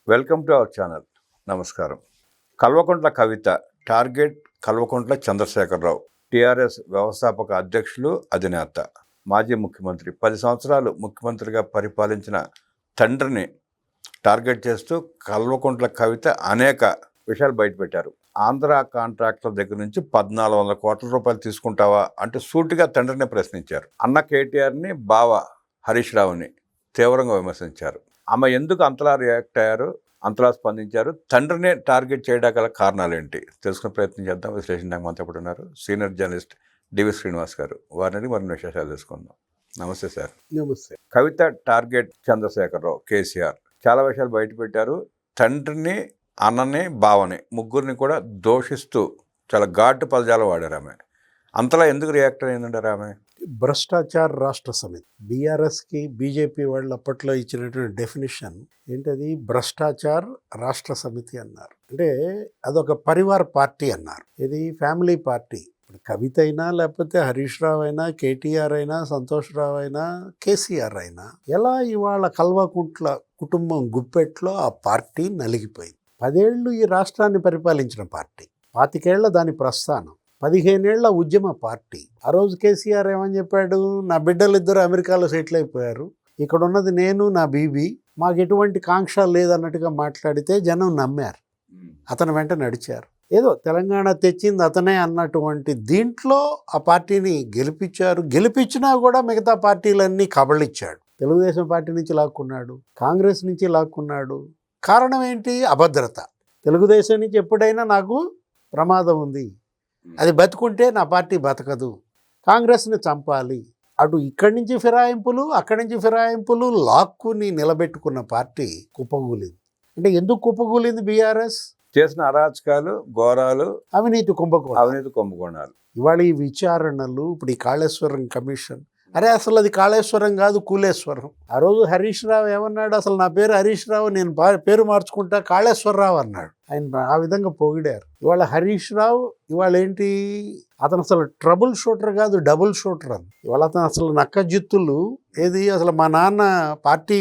Welcome to our channel. నమస్కారం. Kalvakuntla Kavitha target Kalvakuntla Chandrashekar Rao, TRS వ్యవస్థాపక అధ్యక్షులు, అధినేత, మాజీ ముఖ్యమంత్రి, 10 సంవత్సరాలు ముఖ్యమంత్రిగా పరిపాలించిన తండ్రిని టార్గెట్ చేస్తూ కల్వకుంట్ల కవిత అనేక విషయాలు బయటపెట్టారు. ఆంధ్ర కాంట్రాక్టర్ దగ్గర నుంచి 1400 కోట్ల రూపాయలు తీసుకుంటావా అంటూ సూటిగా తండ్రిని ప్రశ్నించారు. అన్న కేటీఆర్ని, బావ హరీష్ రావుని తీవ్రంగా విమర్శించారు. ఆమె ఎందుకు అంతలా రియాక్ట్ అయ్యారు, అంతలా స్పందించారు, తండ్రిని టార్గెట్ చేయడానికి గల కారణాలు ఏంటి తెలుసుకునే ప్రయత్నం చేద్దాం. విశ్లేషించడానికి మనతో పాటు ఉన్నారు సీనియర్ జర్నలిస్ట్ డివి శ్రీనివాస్ గారు. వారిని మరిన్ని విశేషాలు తెలుసుకుందాం. నమస్తే సార్. నమస్తే. కవిత టార్గెట్ చంద్రశేఖరరావు, కేసీఆర్ చాలా విషయాలు బయటపెట్టారు. తండ్రిని, అన్నని, బావని ముగ్గురిని కూడా దోషిస్తూ చాలా ఘాటు పదజాలం వాడారు. ఆమె అంతలా ఎందుకు రియాక్ట్ అయిందంటారు? ఆమె భ్రష్టాచార్ రాష్ట్ర సమితి, బీఆర్ఎస్కి బీజేపీ వాళ్ళు అప్పట్లో ఇచ్చినటువంటి డెఫినేషన్ ఏంటది? భ్రష్టాచార్ రాష్ట్ర సమితి అన్నారు. అంటే అదొక పరివార్ పార్టీ అన్నారు. ఇది ఫ్యామిలీ పార్టీ. ఇప్పుడు కవిత అయినా, లేకపోతే హరీష్ రావు అయినా, కేటీఆర్ అయినా, సంతోష్ రావు అయినా, కేసీఆర్ అయినా, ఎలా ఇవాళ కల్వకుంట్ల కుటుంబం గుప్పెట్లో ఆ పార్టీ నలిగిపోయింది. 10 ఏళ్ళు ఈ రాష్ట్రాన్ని పరిపాలించిన పార్టీ, 25 ఏళ్ల దాని ప్రస్థానం, 15 ఏళ్ల ఉద్యమ పార్టీ. ఆ రోజు కేసీఆర్ ఏమని చెప్పాడు? నా బిడ్డలిద్దరూ అమెరికాలో సెటిల్ అయిపోయారు, ఇక్కడ ఉన్నది నేను, నా బీబీ, మాకు ఎటువంటి కాంక్ష లేదన్నట్టుగా మాట్లాడితే జనం నమ్మారు. అతను వెంట నడిచారు. ఏదో తెలంగాణ తెచ్చింది అతనే అన్నటువంటి దీంట్లో ఆ పార్టీని గెలిపించారు. గెలిపించినా కూడా మిగతా పార్టీలన్నీ కబళిచ్చాడు. తెలుగుదేశం పార్టీ నుంచి లాక్కున్నాడు, కాంగ్రెస్ నుంచి లాక్కున్నాడు. కారణం ఏంటి? అభద్రత. తెలుగుదేశం నుంచి ఎప్పుడైనా నాకు ప్రమాదం ఉంది, అది బతుకుంటే నా పార్టీ బతకదు, కాంగ్రెస్ని చంపాలి, అటు ఇక్కడి నుంచి ఫిరాయింపులు, అక్కడి నుంచి ఫిరాయింపులు, లాక్కుని నిలబెట్టుకున్న పార్టీ కుప్పగూలింది. అంటే ఎందుకు కుప్పగూలింది? బీఆర్ఎస్ చేసిన అరాచకాలు, ఘోరాలు, అవినీతి కుంభకోణాలు. ఇవాళ ఈ విచారణలు, ఇప్పుడు ఈ కాళేశ్వరం కమిషన్, అరే అసలు అది కాళేశ్వరం కాదు, కూలేశ్వరం. ఆ రోజు హరీష్ రావు ఏమన్నాడు? అసలు నా పేరు హరీష్ రావు, నేను పేరు మార్చుకుంటా, కాళేశ్వరరావు అన్నాడు. ఆయన ఆ విధంగా పొగిడారు. ఇవాళ హరీష్ రావు ఇవాళ ఏంటి? అతను అసలు ట్రబుల్ షూటర్ కాదు, డబుల్ షూటర్ అని. ఇవాళ అతను అసలు నక్కజిత్తులు ఏది? అసలు మా నాన్న పార్టీ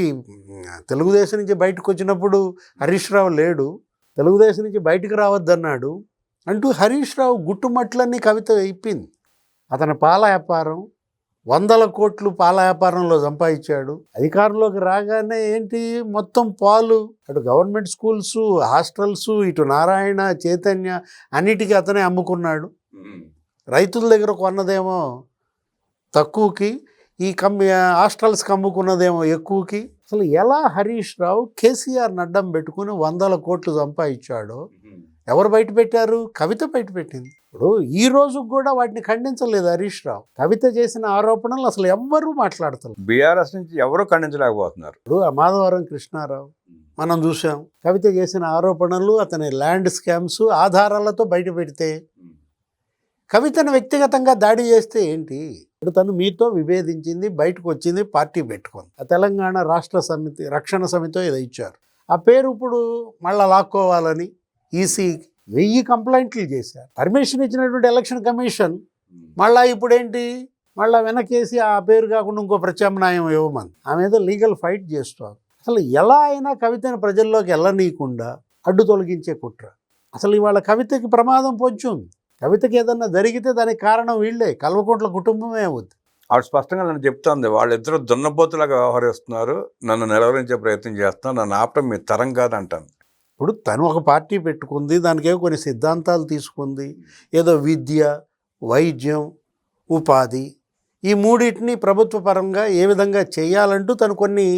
తెలుగుదేశం నుంచి బయటకు వచ్చినప్పుడు హరీష్ రావు లేడు, తెలుగుదేశం నుంచి బయటకు రావద్దన్నాడు అంటూ హరీష్ రావు గుట్టుమట్లన్నీ కవిత అయిపోయింది. అతని పాల వ్యాపారం, 100 కోట్లు పాల వ్యాపారంలో సంపాదించాడు. అధికారంలోకి రాగానే ఏంటి? మొత్తం పాలు, అటు గవర్నమెంట్ స్కూల్స్, హాస్టల్స్, ఇటు నారాయణ, చైతన్య అన్నిటికీ అతనే అమ్ముకున్నాడు. రైతుల దగ్గర కొన్నదేమో తక్కువకి, ఈ హాస్టల్స్కి అమ్ముకున్నదేమో ఎక్కువకి. అసలు ఎలా హరీష్ రావు కేసీఆర్ని అడ్డం పెట్టుకుని 100 కోట్లు సంపాదించాడో ఎవరు బయట పెట్టారు? కవిత బయట పెట్టింది. ఇప్పుడు ఈ రోజు కూడా వాటిని ఖండించలేదు హరీష్ రావు. కవిత చేసిన ఆరోపణలు అసలు ఎవ్వరూ మాట్లాడతారు. బీఆర్ఎస్ నుంచి ఎవరూ ఖండించలేకపోతున్నారు. ఇప్పుడు మాధవరం కృష్ణారావు మనం చూసాం, కవిత చేసిన ఆరోపణలు, అతని ల్యాండ్ స్కామ్స్ ఆధారాలతో బయట పెడితే, కవితను వ్యక్తిగతంగా దాడి చేస్తే ఏంటి? ఇప్పుడు తను మీతో విభేదించింది, బయటకు వచ్చింది, పార్టీ పెట్టుకుంది. ఆ తెలంగాణ రాష్ట్ర సమితి, రక్షణ సమితితో ఏదో ఇచ్చారు. ఆ పేరు ఇప్పుడు మళ్ళా లాక్కోవాలని ఈసీ 1000 కంప్లైంట్లు చేశారు. పర్మిషన్ ఇచ్చినటువంటి ఎలక్షన్ కమిషన్ మళ్ళీ ఇప్పుడేంటి? మళ్ళీ వెనకేసి ఆ పేరు కాకుండా ఇంకో ప్రత్యామ్నాయం ఇవ్వమని ఆమె ఏదో లీగల్ ఫైట్ చేస్తారు. అసలు ఎలా అయినా కవితను ప్రజల్లోకి వెళ్ళనీయకుండా అడ్డు తొలగించే కుట్ర. అసలు ఇవాళ కవితకి ప్రమాదం పొంచి ఉంది. కవితకి ఏదన్నా జరిగితే దానికి కారణం వీళ్ళే, కల్వకుంట్ల కుటుంబమే అవుద్ది. ఆవిడ స్పష్టంగా నన్ను చెప్తోంది, వాళ్ళిద్దరూ దున్నపోతులాగా వ్యవహరిస్తున్నారు, నన్ను నిలవరించే ప్రయత్నం చేస్తున్నారు, నన్ను ఆపటం మీ తరం కాదు అంటాను. ఇప్పుడు తను ఒక పార్టీ పెట్టుకుంది, దానికేమో కొన్ని సిద్ధాంతాలు తీసుకుంది. ఏదో విద్య, వైద్యం, ఉపాధి, ఈ మూడింటిని ప్రభుత్వ పరంగా ఏ విధంగా చేయాలంటూ తను కొన్ని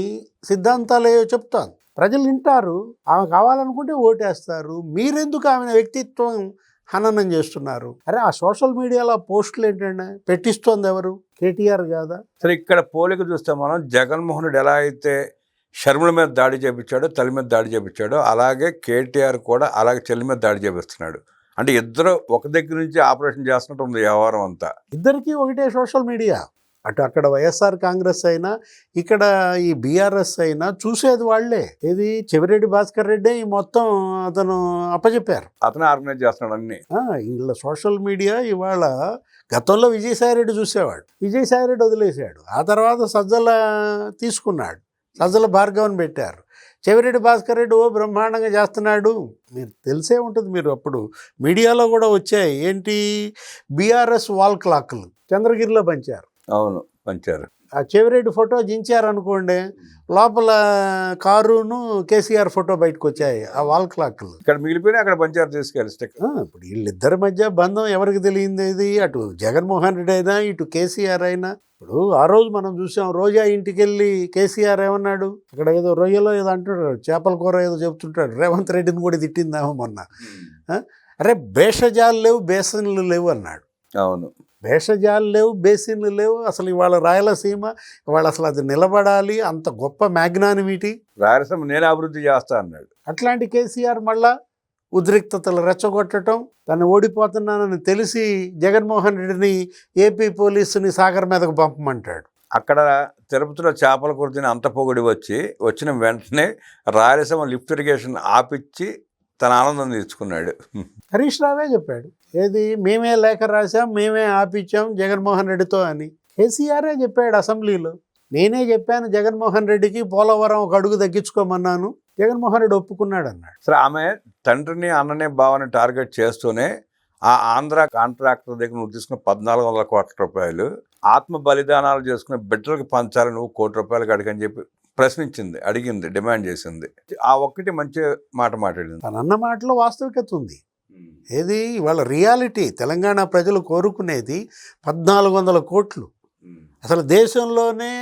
సిద్ధాంతాలు ఏవో చెప్తాను. ప్రజలు వింటారు, ఆమె కావాలనుకుంటే ఓటేస్తారు. మీరెందుకు ఆమె వ్యక్తిత్వం హననం చేస్తున్నారు? అరే ఆ సోషల్ మీడియాలో పోస్టులు ఏంటంటే పెట్టిస్తోంది ఎవరు? కేటీఆర్ కాదా? సరే, ఇక్కడ పోలిక చూస్తే మనం జగన్మోహన్ రెడ్డి ఎలా అయితే షర్మిల మీద దాడి చేపించాడో, తల్లి మీద దాడి చేపించాడో, అలాగే కేటీఆర్ కూడా అలాగే చెల్లి మీద దాడి చేపిస్తున్నాడు. అంటే ఇద్దరు ఒక దగ్గర నుంచి ఆపరేషన్ చేస్తున్నట్టు ఉంది వ్యవహారం అంతా. ఇద్దరికీ ఒకటే సోషల్ మీడియా. అటు అక్కడ వైఎస్ఆర్ కాంగ్రెస్ అయినా, ఇక్కడ ఈ బీఆర్ఎస్ అయినా చూసేది వాళ్లే. ఇది చెవిరెడ్డి భాస్కర్ రెడ్డి ఈ మొత్తం అతను అప్పచెప్పారు, అతనే ఆర్గనైజ్ చేస్తున్నాడు అన్ని. వీళ్ళ సోషల్ మీడియా ఇవాళ గతంలో విజయసాయిరెడ్డి చూసేవాడు, విజయసాయిరెడ్డి వదిలేశాడు. ఆ తర్వాత సజ్జల తీసుకున్నాడు, సజ్జల భార్గవన్ పెట్టారు. చెవిరెడ్డి భాస్కర్ రెడ్డి ఓ బ్రహ్మాండంగా చేస్తున్నాడు. మీరు తెలిసే ఉంటుంది, మీరు అప్పుడు మీడియాలో కూడా వచ్చాయి. ఏంటి, బీఆర్ఎస్ వాల్ క్లాక్లు చంద్రగిరిలో పంచారు. అవును, పంచారు. ఆ చెవిరెడ్డి ఫోటో దించారనుకోండి, లోపల కారును కేసీఆర్ ఫోటో బయటకు వచ్చాయి ఆ వాల్ క్లాక్లు. ఇక్కడ మిగిలిపోయినా అక్కడ పంచారు తీసుకెళ్ళి స్టిక్కర్. ఇప్పుడు వీళ్ళిద్దరి మధ్య బంధం ఎవరికి తెలియంది? ఇది అటు జగన్మోహన్ రెడ్డి అయినా ఇటు కేసీఆర్ అయినా. ఇప్పుడు ఆ రోజు మనం చూసాం, రోజా ఇంటికి వెళ్ళి కేసీఆర్ ఏమన్నాడు, అక్కడ ఏదో రొయ్యలో ఏదో అంటున్నాడు, చేపల కూర ఏదో చెప్తుంటాడు, రేవంత్ రెడ్డిని కూడా తిట్టిందేమో మొన్న. అరే భేషజాలు లేవు, బేసన్లు లేవు అన్నాడు. అవును, భేషజాలు లేవు, బేసిన్లు లేవు. అసలు ఇవాళ రాయలసీమ ఇవాళ అసలు అది నిలబడాలి, అంత గొప్ప మ్యాగ్నానిమిటీ. రాయలసీమ నేను అభివృద్ధి చేస్తా అన్నాడు. అట్లాంటి కేసీఆర్ మళ్ళా ఉద్రిక్తతలు రెచ్చగొట్టడం, తను ఓడిపోతున్నానని తెలిసి జగన్మోహన్ రెడ్డిని ఏపీ పోలీసుని సాగర్ మీదకు పంపమంటాడు. అక్కడ తిరుపతిలో చేపల కూర అంత పొగిడి వచ్చిన వెంటనే రాయలసీమ లిఫ్ట్ ఇరిగేషన్ ఆపిచ్చి తన ఆనందం తీర్చుకున్నాడు. హరీష్ రావే చెప్పాడు, ఏది మేమే లేఖ రాసాం, మేమే ఆపిచ్చాం జగన్మోహన్ రెడ్డితో అని. కేసీఆరే చెప్పాడు అసెంబ్లీలో, నేనే చెప్పాను జగన్మోహన్ రెడ్డికి పోలవరం ఒక అడుగు తగ్గించుకోమన్నాను, జగన్మోహన్ రెడ్డి ఒప్పుకున్నాడు అన్నాడు. సరే, ఆమె తండ్రిని అన్ననే బావని టార్గెట్ చేస్తూనే ఆ ఆంధ్ర కాంట్రాక్టర్ దగ్గర నువ్వు తీసుకున్న 1400 కోట్ల రూపాయలు ఆత్మ బలిదానాలు చేసుకునే బిడ్డలకు పంచాలి, నువ్వు ₹1 కోటి అడిగని చెప్పి ప్రశ్నించింది, అడిగింది, డిమాండ్ చేసింది. ఆ ఒక్కటి మంచి మాట మాట్లాడింది. తన అన్న మాటలో వాస్తవికత ఉంది. ఏది వాళ్ళ రియాలిటీ, తెలంగాణ ప్రజలు కోరుకునేది 1400 కోట్లు. అసలు దేశంలోనే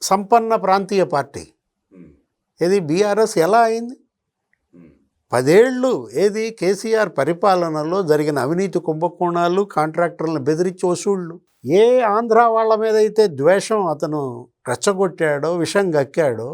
సంపన్న ప్రాంతీయ పార్టీ ఏది బీఆర్ఎస్ ఎలా అయింది? 10 ఏళ్ళు ఏది కేసీఆర్ పరిపాలనలో జరిగిన అవినీతి కుంభకోణాలు, కాంట్రాక్టర్లను బెదిరించి వసూళ్ళు. ఏ ఆంధ్ర వాళ్ళ మీద అయితే ద్వేషం అతను రెచ్చగొట్టాడో, విషం గక్కాడో,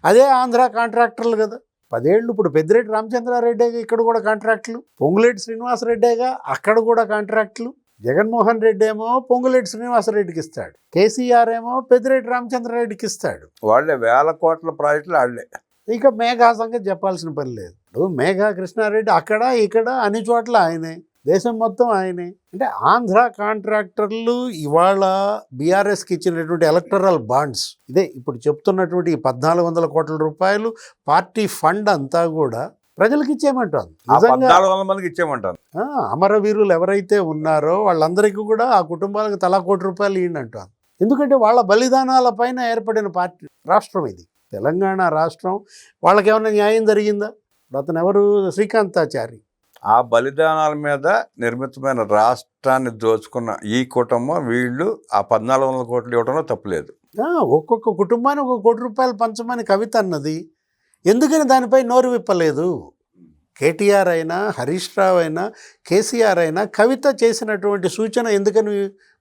అదే ఆంధ్ర కాంట్రాక్టర్లు కదా 10 ఏళ్ళు. ఇప్పుడు పెద్దిరెడ్డి రామచంద్రారెడ్డిగా ఇక్కడ కూడా కాంట్రాక్టులు, పొంగులేటి శ్రీనివాసరెడ్డిగా అక్కడ కూడా కాంట్రాక్టులు. జగన్మోహన్ రెడ్డి ఏమో పొంగులేటి శ్రీనివాసరెడ్డికి ఇస్తాడు, కేసీఆర్ ఏమో పెద్దిరెడ్డి రామచంద్రారెడ్డికి ఇస్తాడు. వాళ్ళే 1000 కోట్ల ప్రాజెక్టులు వాళ్ళే. ఇక మేఘా సంగతి చెప్పాల్సిన పని లేదు. ఇప్పుడు మేఘా కృష్ణారెడ్డి అక్కడ ఇక్కడ అన్ని చోట్ల ఆయనే, దేశం మొత్తం ఆయనే. అంటే ఆంధ్ర కాంట్రాక్టర్లు ఇవాళ బీఆర్ఎస్కి ఇచ్చినటువంటి ఎలక్టరల్ బాండ్స్, ఇదే ఇప్పుడు చెప్తున్నటువంటి 1400 కోట్ల రూపాయలు పార్టీ ఫండ్ అంతా కూడా ప్రజలకు ఇచ్చేయమంటాను. 1400 మందికి ఇచ్చేయమంటాను. అమరవీరులు ఎవరైతే ఉన్నారో వాళ్ళందరికీ కూడా ఆ కుటుంబాలకు తలా ₹1 కోటి ఇవ్వండి అంటాను. ఎందుకంటే వాళ్ళ బలిదానాల పైన ఏర్పడిన పార్టీ రాష్ట్రం ఇది తెలంగాణ రాష్ట్రం. వాళ్ళకేమైనా న్యాయం జరిగిందా? అతను ఎవరు, శ్రీకాంతాచారి. ఆ బలిదానాల మీద నిర్మితమైన రాష్ట్రాన్ని దోచుకున్న ఈ కుటుంబం వీళ్ళు ఆ 1400 కోట్లు ఇవ్వడంలో తప్పులేదు. ఒక్కొక్క కుటుంబానికి ₹1 కోటి పంచమని కవిత అన్నది. ఎందుకని దానిపై నోరు విప్పలేదు? కేటీఆర్ అయినా, హరీష్ రావు అయినా, కేసీఆర్ అయినా కవిత చేసినటువంటి సూచన ఎందుకని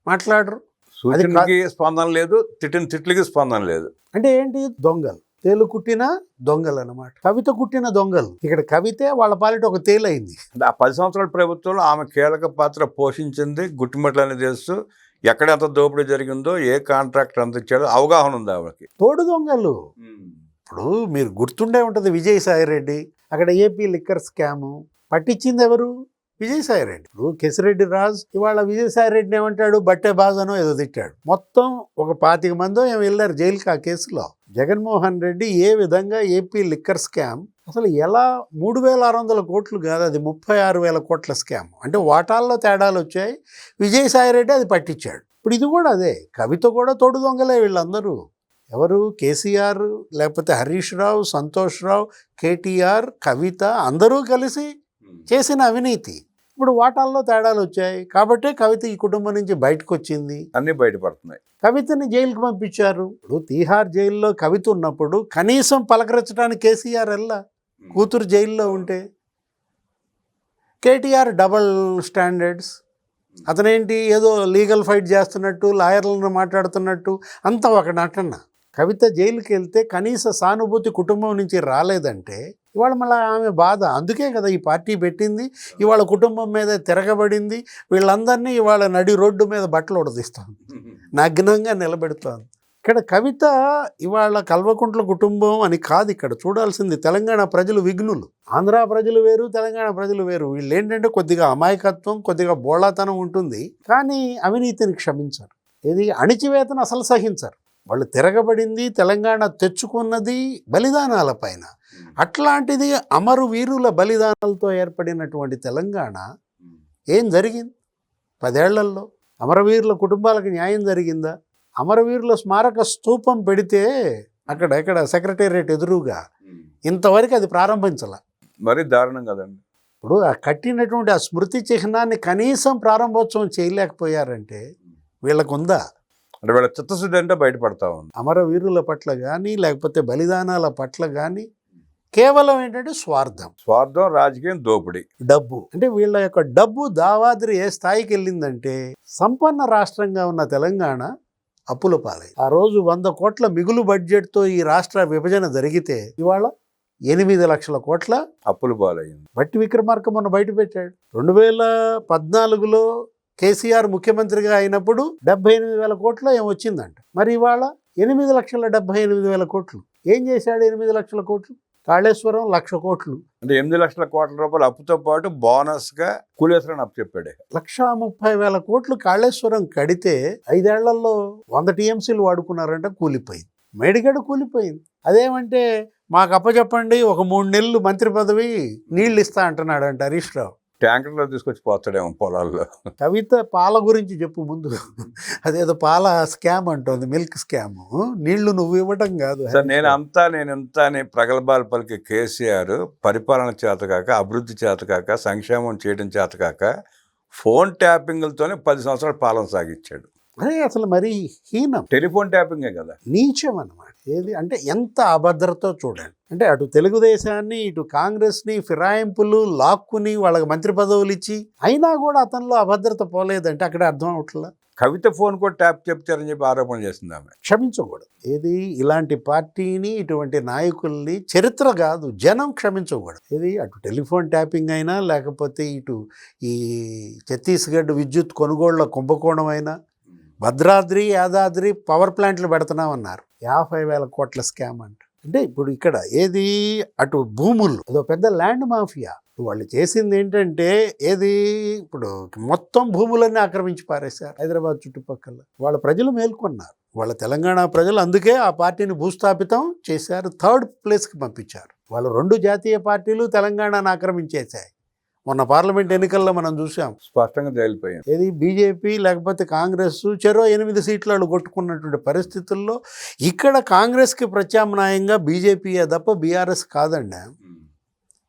మాట్లాడరు? సూచనకి స్పందన లేదు, తిట్టిన తిట్లకి స్పందన లేదు. అంటే ఏంటి? దొంగలు, తేలు కుట్టిన దొంగలు అన్నమాట. కవిత కుట్టిన దొంగలు. ఇక్కడ కవితే వాళ్ళ పాలిట ఒక తేలైంది. ఆ 10 సంవత్సరాల ప్రభుత్వంలో ఆమె కీలక పాత్ర పోషించింది. గుట్టుమట్లని తెలుసు, ఎక్కడ ఎంత దోపిడీ జరిగిందో, ఏ కాంట్రాక్టర్ ఎంత ఇచ్చాడో అవగాహన ఉంది ఆవిడకి. తోడు దొంగలు. ఇప్పుడు మీరు గుర్తుండే ఉంటుంది, విజయసాయిరెడ్డి అక్కడ ఏపీ లిక్కర్ స్కాము పట్టించింది ఎవరు? విజయసాయిరెడ్డి. ఇప్పుడు కెసిరెడ్డి రాజు ఇవాళ విజయసాయిరెడ్డిని ఏమంటాడు, బట్టే బాజనో ఏదో తిట్టాడు. మొత్తం ఒక 25 మందో ఏమి వెళ్ళారు జైలుకి ఆ కేసులో. జగన్మోహన్ రెడ్డి ఏ విధంగా ఏపీ లిక్కర్ స్కామ్, అసలు ఎలా 3600 కోట్లు కాదు, అది 36,000 కోట్ల స్కామ్. అంటే వాటాల్లో తేడాలు వచ్చాయి, విజయసాయిరెడ్డి అది పట్టించాడు. ఇప్పుడు ఇది కూడా అదే, కవిత కూడా తోడు దొంగలే వీళ్ళందరూ. ఎవరు? కేసీఆర్, లేకపోతే హరీష్ రావు, సంతోష్ రావు, కేటీఆర్, కవిత అందరూ కలిసి చేసిన అవినీతి. ఇప్పుడు వాటాల్లో తేడాలు వచ్చాయి కాబట్టి కవిత ఈ కుటుంబం నుంచి బయటకు వచ్చింది, అన్నీ బయటపడుతున్నాయి. కవితని జైలుకి పంపించారు. ఇప్పుడు తీహార్ జైల్లో కవిత ఉన్నప్పుడు కనీసం పలకరించడానికి కేసీఆర్ వెళ్ళా, కూతురు జైల్లో ఉంటే. కేటీఆర్ డబల్ స్టాండర్డ్స్, అతనేంటి ఏదో లీగల్ ఫైట్ చేస్తున్నట్టు, లాయర్లను మాట్లాడుతున్నట్టు, అంతా ఒక నటన. కవిత జైలుకి వెళ్తే కనీస సానుభూతి కుటుంబం నుంచి రాలేదంటే ఇవాళ మళ్ళీ ఆమె బాధ. అందుకే కదా ఈ పార్టీ పెట్టింది. ఇవాళ కుటుంబం మీద తిరగబడింది, వీళ్ళందరినీ ఇవాళ నడి రోడ్డు మీద బట్టలు ఉడదీస్తాను, నగ్నంగా నిలబెడుతాను. ఇక్కడ కవిత ఇవాళ కల్వకుంట్ల కుటుంబం అని కాదు ఇక్కడ చూడాల్సింది. తెలంగాణ ప్రజలు విఘ్నులు, ఆంధ్ర ప్రజలు వేరు, తెలంగాణ ప్రజలు వేరు. వీళ్ళు ఏంటంటే కొద్దిగా అమాయకత్వం, కొద్దిగా బోళాతనం ఉంటుంది, కానీ అవినీతిని క్షమించరు, ఇది అణిచివేతను అసలు సహించరు. వాళ్ళు తిరగబడింది తెలంగాణ తెచ్చుకున్నది బలిదానాల పైన. అట్లాంటిది అమరవీరుల బలిదానాలతో ఏర్పడినటువంటి తెలంగాణ ఏం జరిగింది 10 ఏళ్లలో? అమరవీరుల కుటుంబాలకు న్యాయం జరిగిందా? అమరవీరుల స్మారక స్తూపం పెడితే అక్కడ సెక్రటేరియట్ ఎదురుగా ఇంతవరకు అది ప్రారంభించాల. మరి దారుణం కదండి. ఇప్పుడు ఆ కట్టినటువంటి ఆ స్మృతి చిహ్నాన్ని కనీసం ప్రారంభోత్సవం చేయలేకపోయారంటే వీళ్ళకు ఉందా? అంటే వీళ్ళ చిత్తశుద్ధి అంటే బయటపడతా ఉంది. అమరవీరుల పట్ల కానీ లేకపోతే బలిదానాల పట్ల కానీ కేవలం ఏంటంటే స్వార్థం, రాజకీయం, దోపిడీ, డబ్బు. అంటే వీళ్ళ యొక్క డబ్బు దావాదిరి ఏ స్థాయికి వెళ్ళిందంటే సంపన్న రాష్ట్రంగా ఉన్న తెలంగాణ అప్పుల పాలై ఆ రోజు 100 కోట్ల మిగులు బడ్జెట్తో ఈ రాష్ట్ర విభజన జరిగితే ఇవాళ 8 లక్షల కోట్ల అప్పులు పాలయ్యింది. బట్టి విక్రమార్క మొన్న బయట పెట్టాడు. 2014లో కేసీఆర్ ముఖ్యమంత్రిగా అయినప్పుడు 78,000 కోట్లు ఏమొచ్చిందంట. మరి ఇవాళ 8,78,000 కోట్లు. ఏం చేశాడు 8 లక్షల కోట్లు? కాళేశ్వరం 1,00,000 కోట్లు. అంటే 8 లక్షల కోట్ల రూపాయలు అప్పుతో పాటు బోనస్గా కూలేశ్వరం అప్పు చెప్పాడు. 1,30,000 కోట్లు కాళేశ్వరం కడితే 5 ఏళ్లలో 100 టీఎంసీలు వాడుకున్నారంట, కూలిపోయింది. మేడిగడ కూలిపోయింది. అదేమంటే మాకు అప్పచెప్పండి, ఒక 3 నెలలు మంత్రి పదవి, నీళ్ళు ఇస్తా అంటున్నాడంట హరీష్ రావు. ట్యాంకర్లో తీసుకొచ్చి పోతాడేమో పొలాల్లో. కవిత పాల గురించి చెప్పు ముందు. అదేదో పాల స్కామ్ అంటుంది, మిల్క్ స్కామ్. నీళ్లు నువ్వు ఇవ్వటం కాదు. సార్ నేను ఇంత అని ప్రగల్భాలు పలికి కేసీఆర్ పరిపాలన చేతకాక, అభివృద్ధి చేతకాక, సంక్షేమం చేయడం చేతకాక ఫోన్ ట్యాపింగ్లతోనే 10 సంవత్సరాలు పాలన సాగించాడు. అదే అసలు మరి హీనం. టెలిఫోన్ ట్యాపింగే కదా, నీచం అన్నమాట. ఏది అంటే ఎంత అభద్రతో చూడండి. అంటే అటు తెలుగుదేశాన్ని ఇటు కాంగ్రెస్ని ఫిరాయింపులు లాక్కుని వాళ్ళకి మంత్రి పదవులు ఇచ్చి అయినా కూడా అతనిలో అభద్రత పోలేదంటే అక్కడ అర్థం అవట్లా. కవిత ఫోన్ కూడా ట్యాప్ చెప్తారని చెప్పి ఆరోపణ చేసింది ఆమె. క్షమించకూడదు. ఏది ఇలాంటి పార్టీని ఇటువంటి నాయకుల్ని చరిత్ర కాదు జనం క్షమించకూడదు. ఏది అటు టెలిఫోన్ ట్యాపింగ్ అయినా లేకపోతే ఇటు ఈ ఛత్తీస్గఢ్ విద్యుత్ కొనుగోళ్ల కుంభకోణం అయినా, భద్రాద్రి యాదాద్రి పవర్ ప్లాంట్లు పెడుతున్నామన్నారు, 50,000 కోట్ల స్కామ్ అంట. అంటే ఇప్పుడు ఇక్కడ ఏది అటు భూములు అదో పెద్ద ల్యాండ్ మాఫియా. వాళ్ళు చేసింది ఏంటంటే ఏది ఇప్పుడు మొత్తం భూములన్నీ ఆక్రమించి పారేశారు హైదరాబాద్ చుట్టుపక్కల. వాళ్ళ ప్రజలు మేల్కొన్నారు, వాళ్ళ తెలంగాణ ప్రజలు. అందుకే ఆ పార్టీని భూస్థాపితం చేశారు, 3rd ప్లేస్కి పంపించారు. వాళ్ళు 2 జాతీయ పార్టీలు తెలంగాణను ఆక్రమించేశాయి. మొన్న పార్లమెంట్ ఎన్నికల్లో మనం చూసాం, స్పష్టంగా తేలిపోయింది. ఏది బీజేపీ లేకపోతే కాంగ్రెస్ చెరో 8 సీట్లు వాళ్ళు కొట్టుకున్నటువంటి పరిస్థితుల్లో ఇక్కడ కాంగ్రెస్కి ప్రత్యామ్నాయంగా బీజేపీయే తప్ప బీఆర్ఎస్ కాదండి.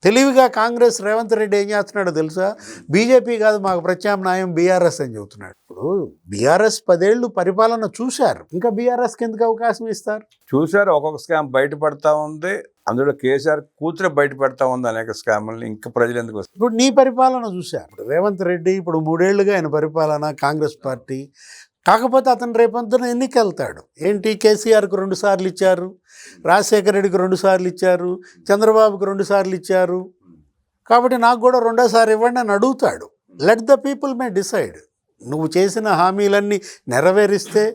తెలివిగా కాంగ్రెస్ రేవంత్ రెడ్డి ఏం చేస్తున్నాడో తెలుసా? బీజేపీ కాదు మాకు ప్రత్యామ్నాయం బీఆర్ఎస్ అని చెబుతున్నాడు. ఇప్పుడు బీఆర్ఎస్ 10 ఏళ్ళు పరిపాలన చూశారు, ఇంకా బీఆర్ఎస్కి ఎందుకు అవకాశం ఇస్తారు? చూశారు, ఒక్కొక్క స్కామ్ బయటపడతా ఉంది. అందులో కేసీఆర్ కూతురే బయటపడతా ఉంది అనేక స్కాములు. ఇంకా ప్రజలు ఎందుకు వస్తారు? ఇప్పుడు నీ పరిపాలన చూశారు. ఇప్పుడు రేవంత్ రెడ్డి ఇప్పుడు 3 ఏళ్లుగా ఆయన పరిపాలన కాంగ్రెస్ పార్టీ. కాకపోతే అతను రేపొద్దున ఎన్నికెళ్తాడు. ఏంటి, కేసీఆర్కు 2 సార్లు ఇచ్చారు, రాజశేఖర రెడ్డికి 2 సార్లు ఇచ్చారు, చంద్రబాబుకి 2 సార్లు ఇచ్చారు, కాబట్టి నాకు కూడా 2వ సారి ఇవ్వండి అని అడుగుతాడు. Let the people may decide. నువ్వు చేసిన హామీలన్నీ నెరవేరిస్తే,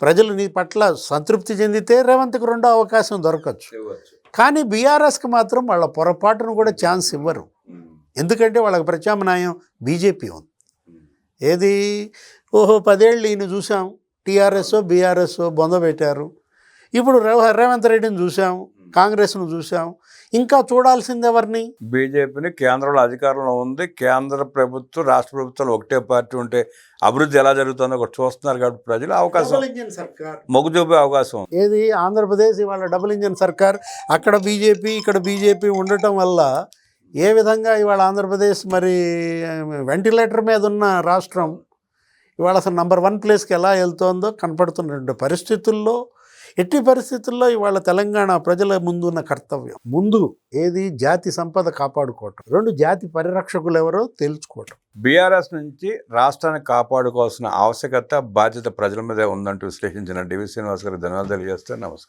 ప్రజలు నీ పట్ల సంతృప్తి చెందితే రేవంత్కి 2వ అవకాశం దొరకచ్చు. కానీ బీఆర్ఎస్కి మాత్రం వాళ్ళ పొరపాటును కూడా ఛాన్స్ ఇవ్వరు. ఎందుకంటే వాళ్ళకి ప్రత్యామ్నాయం బీజేపీ ఉంది. ఏది ఓహో 10 ఏళ్ళు ఈయన చూసాం, టీఆర్ఎస్ బీఆర్ఎస్ బొంద పెట్టారు. ఇప్పుడు రేవంత్ రెడ్డిని చూసాం, కాంగ్రెస్ను చూసాం, ఇంకా చూడాల్సింది ఎవరిని? బీజేపీని. కేంద్రంలో అధికారంలో ఉంది, కేంద్ర ప్రభుత్వం రాష్ట్ర ప్రభుత్వాలు ఒకటే పార్టీ ఉంటే అభివృద్ధి ఎలా జరుగుతుందో ఒకటి చూస్తున్నారు. కాబట్టి ప్రజలు అవకాశం మొగ్గు చూపే అవకాశం. ఏది ఆంధ్రప్రదేశ్ ఇవాళ డబుల్ ఇంజన్ సర్కార్, అక్కడ బీజేపీ ఇక్కడ బీజేపీ ఉండటం వల్ల ఏ విధంగా ఇవాళ ఆంధ్రప్రదేశ్ మరి వెంటిలేటర్ మీద ఉన్న రాష్ట్రం ఇవాళ అసలు నంబర్ 1 ప్లేస్కి ఎలా వెళ్తోందో కనపడుతున్న పరిస్థితుల్లో, ఎట్టి పరిస్థితుల్లో ఇవాళ తెలంగాణ ప్రజల ముందున్న కర్తవ్యం ముందు ఏది జాతి సంపద కాపాడుకోవటం, 2 జాతి పరిరక్షకులు ఎవరో తెలుసుకోవటం. బీఆర్ఎస్ నుంచి రాష్ట్రాన్ని కాపాడుకోవాల్సిన ఆవశ్యకత, బాధ్యత ప్రజల మీదే ఉందంటూ విశ్లేషించిన డివి శ్రీనివాస్ గారికి ధన్యవాదాలు తెలియజేస్తే నమస్కారం.